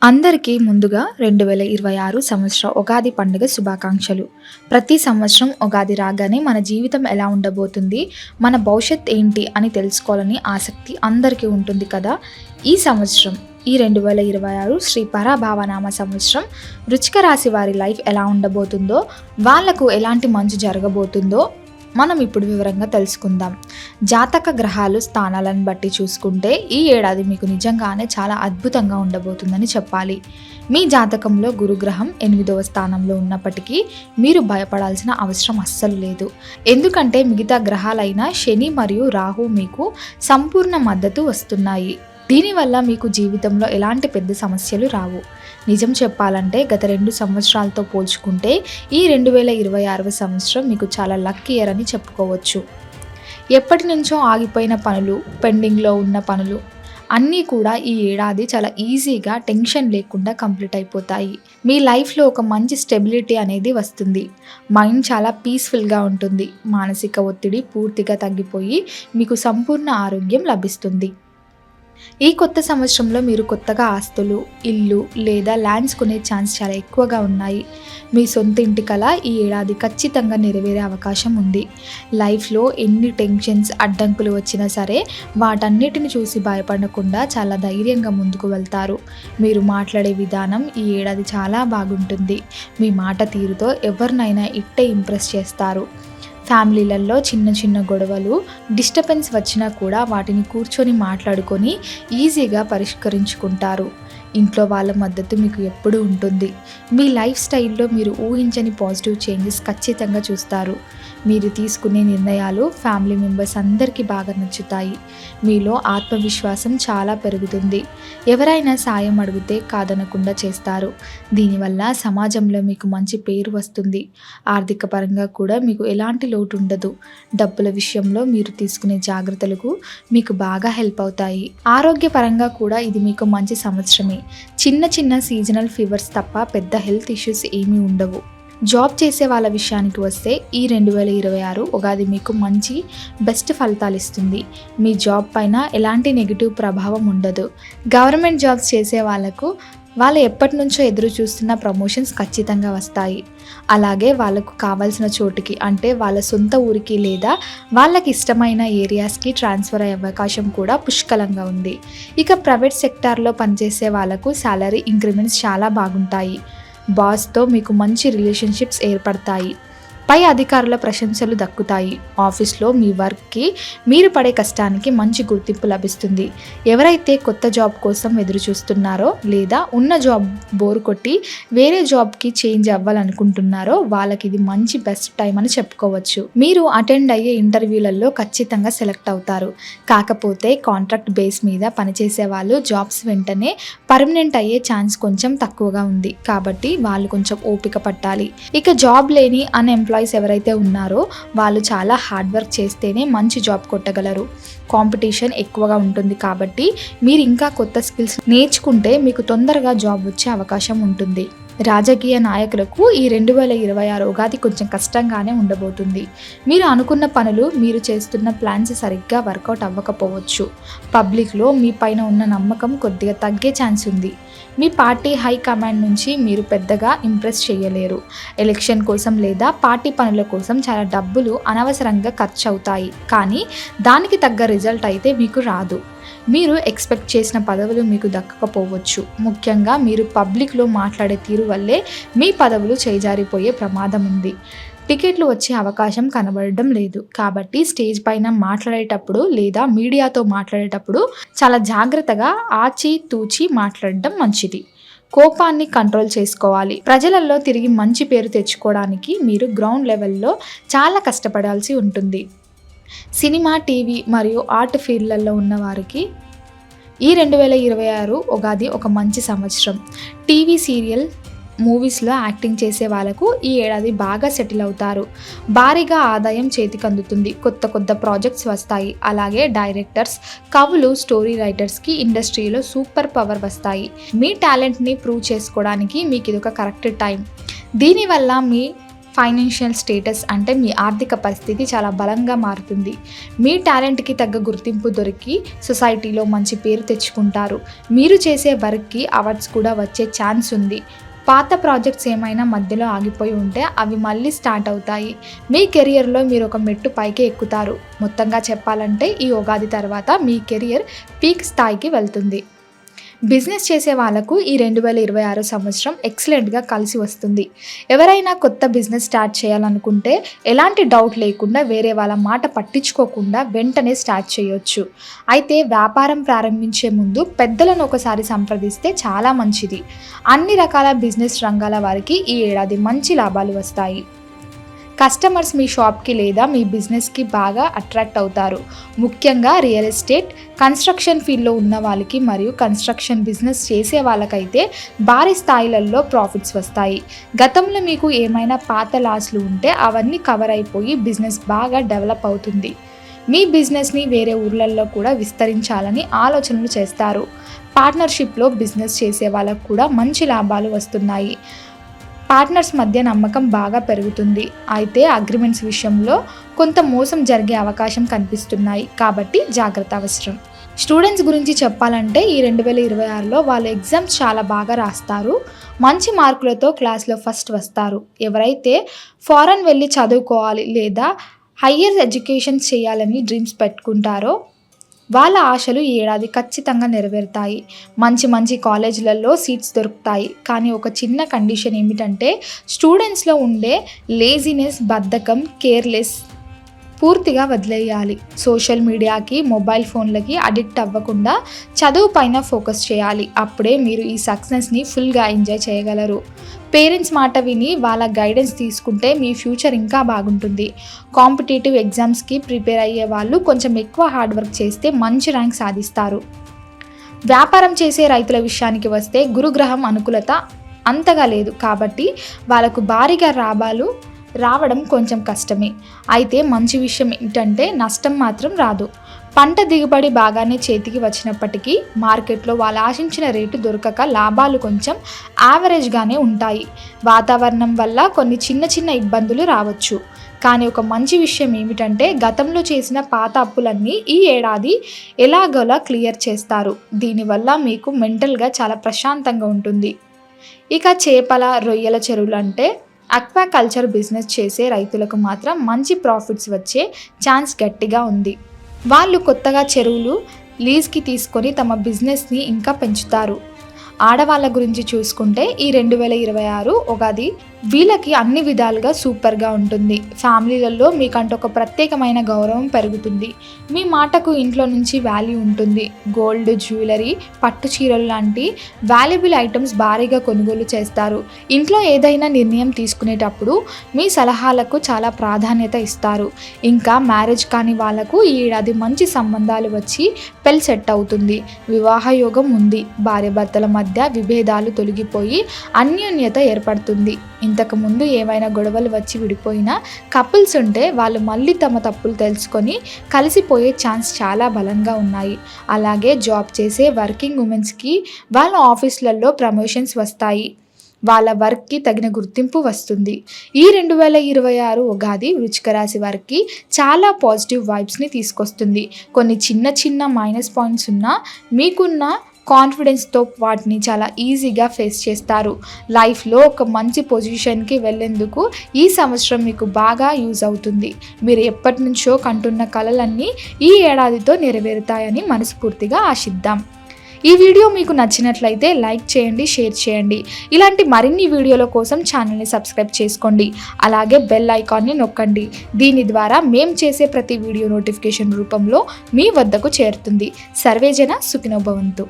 అందరికీ ముందుగా 2026 సంవత్సర ఉగాది పండుగ శుభాకాంక్షలు. ప్రతి సంవత్సరం ఉగాది రాగానే మన జీవితం ఎలా ఉండబోతుంది, మన భవిష్యత్ ఏంటి అని తెలుసుకోవాలని ఆసక్తి అందరికీ ఉంటుంది కదా. ఈ సంవత్సరం ఈ 2026 శ్రీ పరాభావనామ సంవత్సరం వృశ్చిక రాశి వారి లైఫ్ ఎలా ఉండబోతుందో, వాళ్లకు ఎలాంటి మంచి జరగబోతుందో మనం ఇప్పుడు వివరంగా తెలుసుకుందాం. జాతక గ్రహాలు స్థానాలను బట్టి చూసుకుంటే ఈ ఏడాది మీకు నిజంగానే చాలా అద్భుతంగా ఉండబోతుందని చెప్పాలి. మీ జాతకంలో గురుగ్రహం 8వ స్థానంలో ఉన్నప్పటికీ మీరు భయపడాల్సిన అవసరం అస్సలు లేదు. ఎందుకంటే మిగతా గ్రహాలైన శని మరియు రాహు మీకు సంపూర్ణ మద్దతు వస్తున్నాయి. దీనివల్ల మీకు జీవితంలో ఎలాంటి పెద్ద సమస్యలు రావు. నిజం చెప్పాలంటే గత 2 సంవత్సరాలతో పోల్చుకుంటే ఈ 2026 సంవత్సరం మీకు చాలా లక్కీ ఇయర్ అని చెప్పుకోవచ్చు. ఎప్పటి నుంచో ఆగిపోయిన పనులు, పెండింగ్లో ఉన్న పనులు అన్నీ కూడా ఈ ఏడాది చాలా ఈజీగా టెన్షన్ లేకుండా కంప్లీట్ అయిపోతాయి. మీ లైఫ్లో ఒక మంచి స్టెబిలిటీ అనేది వస్తుంది. మైండ్ చాలా పీస్ఫుల్గా ఉంటుంది. మానసిక ఒత్తిడి పూర్తిగా తగ్గిపోయి మీకు సంపూర్ణ ఆరోగ్యం లభిస్తుంది. ఈ కొత్త సంవత్సరంలో మీరు కొత్తగా ఆస్తులు, ఇల్లు లేదా ల్యాండ్స్ కొనే ఛాన్స్ చాలా ఎక్కువగా ఉన్నాయి. మీ సొంత ఇంటి కల ఈ ఏడాది ఖచ్చితంగా నెరవేరే అవకాశం ఉంది. లైఫ్లో ఎన్ని టెన్షన్స్, అడ్డంకులు వచ్చినా సరే వాటన్నిటిని చూసి భయపడకుండా చాలా ధైర్యంగా ముందుకు వెళ్తారు. మీరు మాట్లాడే విధానం ఈ ఏడాది చాలా బాగుంటుంది. మీ మాట తీరుతో ఎవరినైనా ఇట్టే ఇంప్రెస్ చేస్తారు. ఫ్యామిలీలలో చిన్న చిన్న గొడవలు, డిస్టర్బెన్స్ వచ్చినా కూడా వాటిని కూర్చొని మాట్లాడుకొని ఈజీగా పరిష్కరించుకుంటారు. ఇంట్లో వాళ్ళ మద్దతు మీకు ఎప్పుడూ ఉంటుంది. మీ లైఫ్ స్టైల్లో మీరు ఊహించని పాజిటివ్ చేంజెస్ ఖచ్చితంగా చూస్తారు. మీరు తీసుకునే నిర్ణయాలు ఫ్యామిలీ మెంబర్స్ అందరికీ బాగా నచ్చుతాయి. మీలో ఆత్మవిశ్వాసం చాలా పెరుగుతుంది. ఎవరైనా సాయం అడిగితే కాదనకుండా చేస్తారు. దీనివల్ల సమాజంలో మీకు మంచి పేరు వస్తుంది. ఆర్థిక పరంగా కూడా మీకు ఎలాంటి లోటు ఉండదు. డబ్బుల విషయంలో మీరు తీసుకునే జాగ్రత్తలకు మీకు బాగా హెల్ప్ అవుతాయి. ఆరోగ్యపరంగా కూడా ఇది మీకు మంచి సంవత్సరమే. చిన్న చిన్న సీజనల్ ఫీవర్స్ తప్ప పెద్ద హెల్త్ ఇష్యూస్ ఏమీ ఉండవు. జాబ్ చేసే వాళ్ళ విషయానికి వస్తే ఈ 2026 ఉగాది మీకు మంచి బెస్ట్ ఫలితాలు ఇస్తుంది. మీ జాబ్ పైన ఎలాంటి నెగిటివ్ ప్రభావం ఉండదు. గవర్నమెంట్ జాబ్స్ చేసే వాళ్ళు ఎప్పటి నుంచో ఎదురు చూస్తున్న ప్రమోషన్స్ ఖచ్చితంగా వస్తాయి. అలాగే వాళ్ళకు కావాల్సిన చోటుకి, అంటే వాళ్ళ సొంత ఊరికి లేదా వాళ్ళకి ఇష్టమైన ఏరియాస్కి ట్రాన్స్ఫర్ అయ్యే అవకాశం కూడా పుష్కలంగా ఉంది. ఇక ప్రైవేట్ సెక్టార్లో పనిచేసే వాళ్ళకు శాలరీ ఇంక్రిమెంట్స్ చాలా బాగుంటాయి. బాస్తో మీకు మంచి రిలేషన్షిప్స్ ఏర్పడతాయి. పై అధికారుల ప్రశంసలు దక్కుతాయి. ఆఫీస్లో మీ వర్క్కి మీరు పడే కష్టానికి మంచి గుర్తింపు లభిస్తుంది. ఎవరైతే కొత్త జాబ్ కోసం ఎదురు చూస్తున్నారో లేదా ఉన్న జాబ్ బోర్ కొట్టి వేరే జాబ్కి చేంజ్ అవ్వాలనుకుంటున్నారో వాళ్ళకి ఇది మంచి బెస్ట్ టైం అని చెప్పుకోవచ్చు. మీరు అటెండ్ అయ్యే ఇంటర్వ్యూలలో ఖచ్చితంగా సెలెక్ట్ అవుతారు. కాకపోతే కాంట్రాక్ట్ బేస్ మీద పనిచేసే వాళ్ళు జాబ్స్ వెంటనే పర్మనెంట్ అయ్యే ఛాన్స్ కొంచెం తక్కువగా ఉంది. కాబట్టి వాళ్ళు కొంచెం ఓపిక పట్టాలి. ఇక జాబ్ లేని అన్ఎంప్లాయ్ ఎవరైతే ఉన్నారో వాళ్ళు చాలా హార్డ్ వర్క్ చేస్తేనే మంచి జాబ్ కొట్టగలరు. కాంపిటీషన్ ఎక్కువగా ఉంటుంది. కాబట్టి మీరు ఇంకా కొత్త స్కిల్స్ నేర్చుకుంటే మీకు తొందరగా జాబ్ వచ్చే అవకాశం ఉంటుంది. రాజకీయ నాయకులకు ఈ 2026 ఉగాది కొంచెం కష్టంగానే ఉండబోతుంది. మీరు అనుకున్న పనులు, మీరు చేస్తున్న ప్లాన్స్ సరిగ్గా వర్కౌట్ అవ్వకపోవచ్చు. పబ్లిక్లో మీ పైన ఉన్న నమ్మకం కొద్దిగా తగ్గే ఛాన్స్ ఉంది. మీ పార్టీ హై కమాండ్ నుంచి మీరు పెద్దగా ఇంప్రెస్ చేయలేరు. ఎలక్షన్ కోసం లేదా పార్టీ పనుల కోసం చాలా డబ్బులు అనవసరంగా ఖర్చు అవుతాయి. కానీ దానికి తగ్గ రిజల్ట్ అయితే మీకు రాదు. మీరు ఎక్స్పెక్ట్ చేసిన పదవులు మీకు దక్కకపోవచ్చు. ముఖ్యంగా మీరు పబ్లిక్లో మాట్లాడే తీరు వల్లే మీ పదవులు చేజారిపోయే ప్రమాదం ఉంది. టికెట్లు వచ్చే అవకాశం కనబడడం లేదు. కాబట్టి స్టేజ్ పైన మాట్లాడేటప్పుడు లేదా మీడియాతో మాట్లాడేటప్పుడు చాలా జాగ్రత్తగా ఆచితూచి మాట్లాడడం మంచిది. కోపాన్ని కంట్రోల్ చేసుకోవాలి. ప్రజలలో తిరిగి మంచి పేరు తెచ్చుకోవడానికి మీరు గ్రౌండ్ లెవెల్లో చాలా కష్టపడాల్సి ఉంటుంది. సినిమా, టీవీ మరియు ఆర్ట్ ఫీల్డ్లలో ఉన్న వారికి ఈ 2026 ఉగాది ఒక మంచి సంవత్సరం. టీవీ, సీరియల్, మూవీస్లో యాక్టింగ్ చేసే వాళ్ళకు ఈ ఏడాది బాగా సెటిల్ అవుతారు. భారీగా ఆదాయం చేతికి అందుతుంది. కొత్త కొత్త ప్రాజెక్ట్స్ వస్తాయి. అలాగే డైరెక్టర్స్, కవులు, స్టోరీ రైటర్స్కి ఇండస్ట్రీలో సూపర్ పవర్ వస్తాయి. మీ టాలెంట్ని ప్రూవ్ చేసుకోవడానికి మీకు ఇది ఒక కరెక్ట్ టైం. దీనివల్ల మీ ఫైనాన్షియల్ స్టేటస్ అంటే మీ ఆర్థిక పరిస్థితి చాలా బలంగా మారుతుంది. మీ టాలెంట్కి తగ్గ గుర్తింపు దొరికి సొసైటీలో మంచి పేరు తెచ్చుకుంటారు. మీరు చేసే వర్క్కి అవార్డ్స్ కూడా వచ్చే ఛాన్స్ ఉంది. పాత ప్రాజెక్ట్స్ ఏమైనా మధ్యలో ఆగిపోయి ఉంటే అవి మళ్ళీ స్టార్ట్ అవుతాయి. మీ కెరియర్లో మీరు ఒక మెట్టు పైకి ఎక్కుతారు. మొత్తంగా చెప్పాలంటే ఈ ఉగాది తర్వాత మీ కెరియర్ పీక్ స్థాయికి వెళ్తుంది. బిజినెస్ చేసే వాళ్ళకు ఈ 2026 సంవత్సరం ఎక్సలెంట్గా కలిసి వస్తుంది. ఎవరైనా కొత్త బిజినెస్ స్టార్ట్ చేయాలనుకుంటే ఎలాంటి డౌట్ లేకుండా వేరే వాళ్ళ మాట పట్టించుకోకుండా వెంటనే స్టార్ట్ చేయొచ్చు. అయితే వ్యాపారం ప్రారంభించే ముందు పెద్దలను ఒకసారి సంప్రదిస్తే చాలా మంచిది. అన్ని రకాల బిజినెస్ రంగాల వారికి ఈ ఏడాది మంచి లాభాలు వస్తాయి. కస్టమర్స్ మీ షాప్కి లేదా మీ బిజినెస్కి బాగా అట్రాక్ట్ అవుతారు. ముఖ్యంగా రియల్ ఎస్టేట్, కన్స్ట్రక్షన్ ఫీల్డ్లో ఉన్న వాళ్ళకి మరియు కన్స్ట్రక్షన్ బిజినెస్ చేసే వాళ్ళకైతే భారీ స్థాయిలలో ప్రాఫిట్స్ వస్తాయి. గతంలో మీకు ఏమైనా పాత లాస్లు ఉంటే అవన్నీ కవర్ అయిపోయి బిజినెస్ బాగా డెవలప్ అవుతుంది. మీ బిజినెస్ని వేరే ఊర్లలో కూడా విస్తరించాలని ఆలోచనలు చేస్తారు. పార్ట్నర్షిప్లో బిజినెస్ చేసే వాళ్ళకు కూడా మంచి లాభాలు వస్తున్నాయి. పార్ట్నర్స్ మధ్య నమ్మకం బాగా పెరుగుతుంది. అయితే అగ్రిమెంట్స్ విషయంలో కొంత మోసం జరిగే అవకాశం కనిపిస్తున్నాయి. కాబట్టి జాగ్రత్త అవసరం. స్టూడెంట్స్ గురించి చెప్పాలంటే ఈ 2026లో వాళ్ళ ఎగ్జామ్స్ చాలా బాగా రాస్తారు. మంచి మార్కులతో క్లాస్లో ఫస్ట్ వస్తారు. ఎవరైతే ఫారెన్ వెళ్ళి చదువుకోవాలి లేదా హయ్యర్ ఎడ్యుకేషన్ చేయాలని డ్రీమ్స్ పెట్టుకుంటారో వాళ్ళ ఆశలు ఈ ఏడాది ఖచ్చితంగా నెరవేరుతాయి. మంచి కాలేజీలలో సీట్స్ దొరుకుతాయి. కానీ ఒక చిన్న కండిషన్ ఏమిటంటే స్టూడెంట్స్లో ఉండే లేజినెస్, బద్ధకం, కేర్లెస్ పూర్తిగా వదిలేయాలి. సోషల్ మీడియాకి, మొబైల్ ఫోన్లకి అడిక్ట్ అవ్వకుండా చదువు పైన ఫోకస్ చేయాలి. అప్పుడే మీరు ఈ సక్సెస్ని ఫుల్గా ఎంజాయ్ చేయగలరు. పేరెంట్స్ మాట విని వాళ్ళ గైడెన్స్ తీసుకుంటే మీ ఫ్యూచర్ ఇంకా బాగుంటుంది. కాంపిటేటివ్ ఎగ్జామ్స్కి ప్రిపేర్ అయ్యే వాళ్ళు కొంచెం ఎక్కువ హార్డ్ వర్క్ చేస్తే మంచి ర్యాంక్ సాధిస్తారు. వ్యాపారం చేసే రైతుల విషయానికి వస్తే గురుగ్రహం అనుకూలత అంతగా లేదు. కాబట్టి వాళ్ళకు భారీగా లాభాలు రావడం కొంచెం కష్టమే. అయితే మంచి విషయం ఏంటంటే నష్టం మాత్రం రాదు. పంట దిగుబడి బాగానే చేతికి వచ్చినప్పటికీ మార్కెట్లో వాళ్ళు ఆశించిన రేటు దొరకక లాభాలు కొంచెం యావరేజ్గానే ఉంటాయి. వాతావరణం వల్ల కొన్ని చిన్న ఇబ్బందులు రావచ్చు. కానీ ఒక మంచి విషయం ఏమిటంటే గతంలో చేసిన పాత అప్పులన్నీ ఈ ఏడాది ఎలాగోలా క్లియర్ చేస్తారు. దీనివల్ల మీకు మెంటల్గా చాలా ప్రశాంతంగా ఉంటుంది. ఇక చేపల, రొయ్యల చెరువులు అంటే అక్వాకల్చర్ బిజినెస్ చేసే రైతులకు మాత్రం మంచి ప్రాఫిట్స్ వచ్చే ఛాన్స్ గట్టిగా ఉంది. వాళ్ళు కొత్తగా చెరువులు లీజ్కి తీసుకొని తమ బిజినెస్ని ఇంకా పెంచుతారు. ఆడవాళ్ళ గురించి చూసుకుంటే ఈ 2026 ఉగాది వీళ్ళకి అన్ని విధాలుగా సూపర్గా ఉంటుంది. ఫ్యామిలీలలో మీకంటూ ఒక ప్రత్యేకమైన గౌరవం పెరుగుతుంది. మీ మాటకు ఇంట్లో నుంచి వాల్యూ ఉంటుంది. గోల్డ్, జ్యువెలరీ, పట్టు చీరలు లాంటి వాల్యుబుల్ ఐటమ్స్ భారీగా కొనుగోలు చేస్తారు. ఇంట్లో ఏదైనా నిర్ణయం తీసుకునేటప్పుడు మీ సలహాలకు చాలా ప్రాధాన్యత ఇస్తారు. ఇంకా మ్యారేజ్ కాని వాళ్ళకు ఈ ఏడాది మంచి సంబంధాలు వచ్చి పెళ్లి సెట్ అవుతుంది. వివాహ యోగం ఉంది. భార్యాభర్తల మధ్య విభేదాలు తొలగిపోయి అన్యోన్యత ఏర్పడుతుంది. ఇంతకుముందు ఏవైనా గొడవలు వచ్చి విడిపోయిన కపుల్స్ ఉంటే వాళ్ళు మళ్ళీ తమ తప్పులు తెలుసుకొని కలిసిపోయే ఛాన్స్ చాలా బలంగా ఉన్నాయి. అలాగే జాబ్ చేసే వర్కింగ్ ఉమెన్స్కి వాళ్ళ ఆఫీసులలో ప్రమోషన్స్ వస్తాయి. వాళ్ళ వర్క్కి తగిన గుర్తింపు వస్తుంది. ఈ 2026 ఉగాది వృశ్చిక రాశి వారికి చాలా పాజిటివ్ వైబ్స్ని తీసుకొస్తుంది. కొన్ని చిన్న మైనస్ పాయింట్స్ ఉన్నా మీకున్న కాన్ఫిడెన్స్తో వాటిని చాలా ఈజీగా ఫేస్ చేస్తారు. లైఫ్లో ఒక మంచి పొజిషన్కి వెళ్ళేందుకు ఈ సంవత్సరం మీకు బాగా యూజ్ అవుతుంది. మీరు ఎప్పటి నుంచో కంటున్న కలలన్నీ ఈ ఏడాదితో నెరవేరుతాయని మనస్ఫూర్తిగా ఆశిద్దాం. ఈ వీడియో మీకు నచ్చినట్లయితే లైక్ చేయండి, షేర్ చేయండి. ఇలాంటి మరిన్ని వీడియోల కోసం ఛానల్ని సబ్స్క్రైబ్ చేసుకోండి. అలాగే బెల్ ఐకాన్ని నొక్కండి. దీని ద్వారా మేము చేసే ప్రతి వీడియో నోటిఫికేషన్ రూపంలో మీ వద్దకు చేరుతుంది. సర్వేజన సుఖినో భవంతు.